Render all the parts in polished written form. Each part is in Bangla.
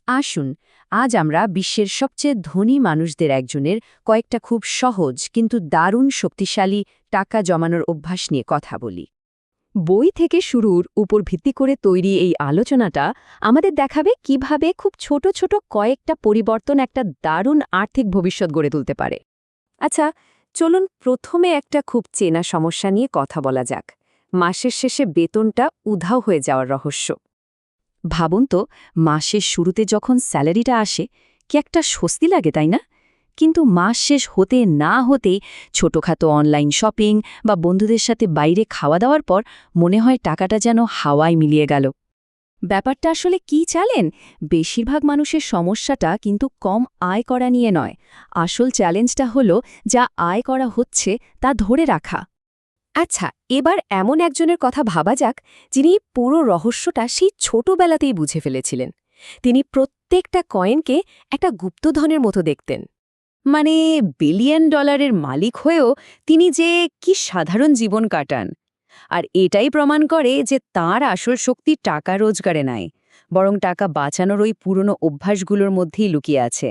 আসুন আজ আমরা বিশ্বের সবচেয়ে ধনী মানুষদের একজনের কয়েকটা খুব সহজ কিন্তু দারুণ শক্তিশালী টাকা জমানোর অভ্যাস নিয়ে কথা বলি। বই থেকে শুরুর উপর ভিত্তি করে তৈরি এই আলোচনাটা আমাদের দেখাবে কিভাবে খুব ছোট ছোট কয়েকটা পরিবর্তন একটা দারুণ আর্থিক ভবিষ্যৎ গড়ে তুলতে পারে। আচ্ছা, চলুন প্রথমে একটা খুব চেনা সমস্যা নিয়ে কথা বলা যাক, মাসের শেষে বেতনটা উধাও হয়ে যাওয়ার রহস্য। ভাবুন তো, মাসের শুরুতে যখন স্যালারিটা আসে কি একটা স্বস্তি লাগে, তাই না? কিন্তু মাস শেষ হতে না হতেই ছোটখাটো অনলাইন শপিং বা বন্ধুদের সাথে বাইরে খাওয়া দাওয়ার পর মনে হয় টাকাটা যেন হাওয়ায় মিলিয়ে গেল। ব্যাপারটা আসলে কি জানেন? বেশিরভাগ মানুষের সমস্যাটা কিন্তু কম আয় করা নিয়ে নয়। আসল চ্যালেঞ্জটা হলো যা আয় করা হচ্ছে তা ধরে রাখা। আচ্ছা, এবার এমন একজনের কথা ভাবা যাক যিনি পুরো রহস্যটা সেই ছোটবেলাতেই বুঝে ফেলেছিলেন। তিনি প্রত্যেকটা কয়েনকে একটা গুপ্তধনের মতো দেখতেন। মানে বিলিয়ন ডলারের মালিক হয়েও তিনি যে কি সাধারণ জীবন কাটান। আর এটাই প্রমাণ করে যে তার আসল শক্তি টাকা রোজগারে নাই, বরং টাকা বাঁচানোর ওই পুরনো অভ্যাসগুলোর মধ্যেই লুকিয়ে আছে।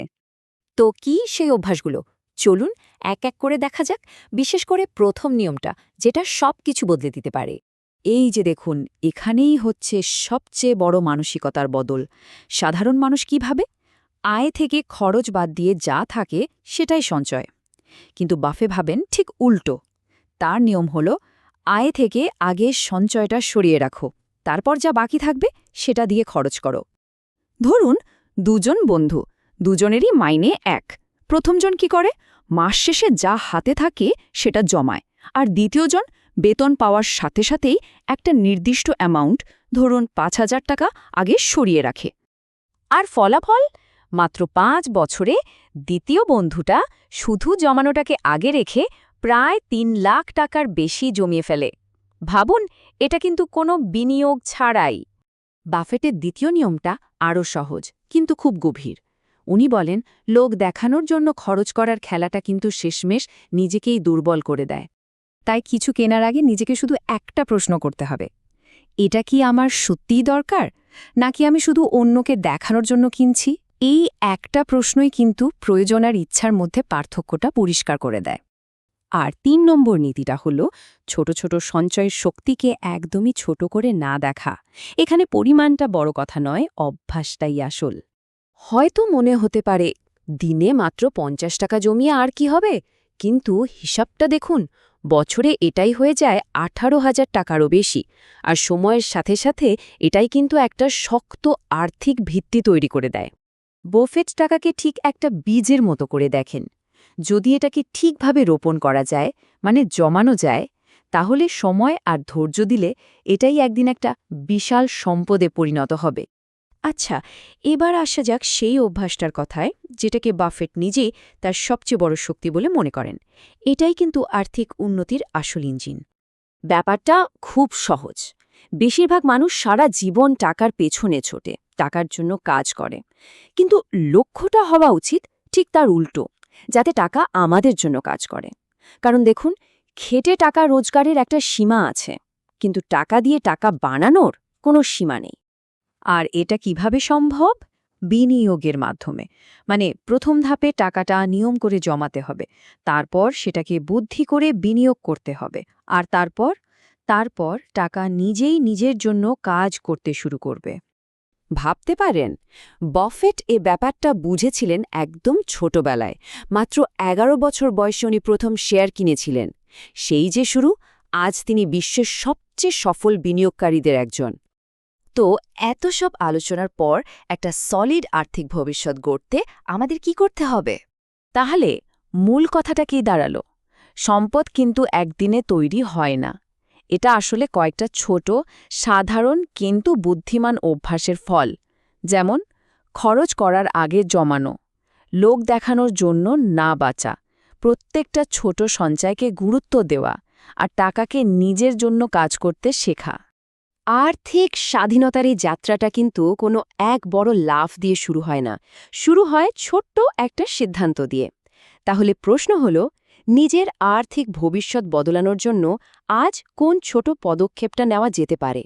তো কি সেই অভ্যাসগুলো? চলুন এক এক করে দেখা যাক, বিশেষ করে প্রথম নিয়মটা, যেটা সব কিছু বদলে দিতে পারে। এই যে দেখুন, এখানেই হচ্ছে সবচেয়ে বড় মানসিকতার বদল। সাধারণ মানুষ কি ভাবে? আয় থেকে খরচ বাদ দিয়ে যা থাকে সেটাই সঞ্চয়। কিন্তু বাফে ভাবেন ঠিক উল্টো। তার নিয়ম হল, আয় থেকে আগে সঞ্চয়টা সরিয়ে রাখো, তারপর যা বাকি থাকবে সেটা দিয়ে খরচ করো। ধরুন দুজন বন্ধু, দুজনেরই মাইনে এক। প্রথমজন কি করে? মাস শেষে যা হাতে থাকে সেটা জমায়, আর দ্বিতীয়জন বেতন পাওয়ার সাথে সাথেই একটা নির্দিষ্ট অ্যামাউন্ট, ধরুন ৫,০০০ টাকা আগে সরিয়ে রাখে। আর ফলাফল? মাত্র ৫ বছরে দ্বিতীয় বন্ধুটা শুধু জমানোটাকে আগে রেখে প্রায় ৩ লাখ টাকার বেশি জমিয়ে ফেলে। ভাবুন, এটা কিন্তু কোনো বিনিয়োগ ছাড়াই। বাফেটের দ্বিতীয় নিয়মটা আরও সহজ কিন্তু খুব গভীর। উনি বলেন, লোক দেখানোর জন্য খরচ করার খেলাটা কিন্তু শেষমেশ নিজেকেই দুর্বল করে দেয়। তাই কিছু কেনার আগে নিজেকে শুধু একটা প্রশ্ন করতে হবে, এটা কি আমার সত্যিই দরকার, নাকি আমি শুধু অন্যকে দেখানোর জন্য কিনছি? এই একটা প্রশ্নই কিন্তু প্রয়োজন আর ইচ্ছার মধ্যে পার্থক্যটা পরিষ্কার করে দেয়। আর ৩ নম্বর নীতিটা হলো ছোট ছোট সঞ্চয়ের শক্তিকে একদমই ছোট করে না দেখা। এখানে পরিমাণটা বড় কথা নয়, অভ্যাসটাই আসল। হয়তো মনে হতে পারে দিনে মাত্র ৫০ টাকা জমিয়ে আর কি হবে, কিন্তু হিসাবটা দেখুন, বছরে এটাই হয়ে যায় ১৮,০০০ টাকারও বেশি। আর সময়ের সাথে সাথে এটাই কিন্তু একটা শক্ত আর্থিক ভিত্তি তৈরি করে দেয়। বাফেট টাকাকে ঠিক একটা বীজের মতো করে দেখেন। যদি এটাকে ঠিকভাবে রোপণ করা যায়, মানে জমানো যায়, তাহলে সময় আর ধৈর্য দিলে এটাই একদিন একটা বিশাল সম্পদে পরিণত হবে। আচ্ছা, এবার আসা যাক সেই অভ্যাসটার কথায়, যেটাকে বাফেট নিজেই তার সবচেয়ে বড় শক্তি বলে মনে করেন। এটাই কিন্তু আর্থিক উন্নতির আসল ইঞ্জিন। ব্যাপারটা খুব সহজ। বেশিরভাগ মানুষ সারা জীবন টাকার পেছনে ছোটে, টাকার জন্য কাজ করে। কিন্তু লক্ষ্যটা হওয়া উচিত ঠিক তার উল্টো, যাতে টাকা আমাদের জন্য কাজ করে। কারণ দেখুন, খেটে টাকা রোজগারের একটা সীমা আছে, কিন্তু টাকা দিয়ে টাকা বানানোর কোনো সীমা নেই। আর এটা কিভাবে সম্ভব? বিনিয়োগের মাধ্যমে। মানে প্রথম ধাপে টাকাটা নিয়ম করে জমাতে হবে, তারপর সেটাকে বুদ্ধি করে বিনিয়োগ করতে হবে, আর তারপর টাকা নিজেই নিজের জন্য কাজ করতে শুরু করবে। ভাবতে পারেন, বাফেট এ ব্যাপারটা বুঝেছিলেন একদম ছোটবেলায়। মাত্র ১১ বছর বয়সে উনি প্রথম শেয়ার কিনেছিলেন। সেই যে শুরু, আজ তিনি বিশ্বের সবচেয়ে সফল বিনিয়োগকারীদের একজন। তো এত সব আলোচনার পর একটা সলিড আর্থিক ভবিষ্যৎ গড়তে আমাদের কি করতে হবে? তাহলে মূল কথাটা কি দাঁড়ালো? সম্পদ কিন্তু একদিনে তৈরি হয় না। এটা আসলে কয়েকটা ছোট, সাধারণ কিন্তু বুদ্ধিমান অভ্যাসের ফল। যেমন খরচ করার আগে জমানো, লোক দেখানোর জন্য না বাঁচা, প্রত্যেকটা ছোট সঞ্চয়কে গুরুত্ব দেওয়া, আর টাকাকে নিজের জন্য কাজ করতে শেখা। আর্থিক স্বাধীনতার এই যাত্রাটা কিন্তু কোনো এক বড় লাফ দিয়ে শুরু হয় না, শুরু হয় ছোট্ট একটা সিদ্ধান্ত দিয়ে। তাহলে প্রশ্ন হলো, নিজের আর্থিক ভবিষ্যৎ বদলানোর জন্য আজ কোন ছোট পদক্ষেপটা নেওয়া যেতে পারে?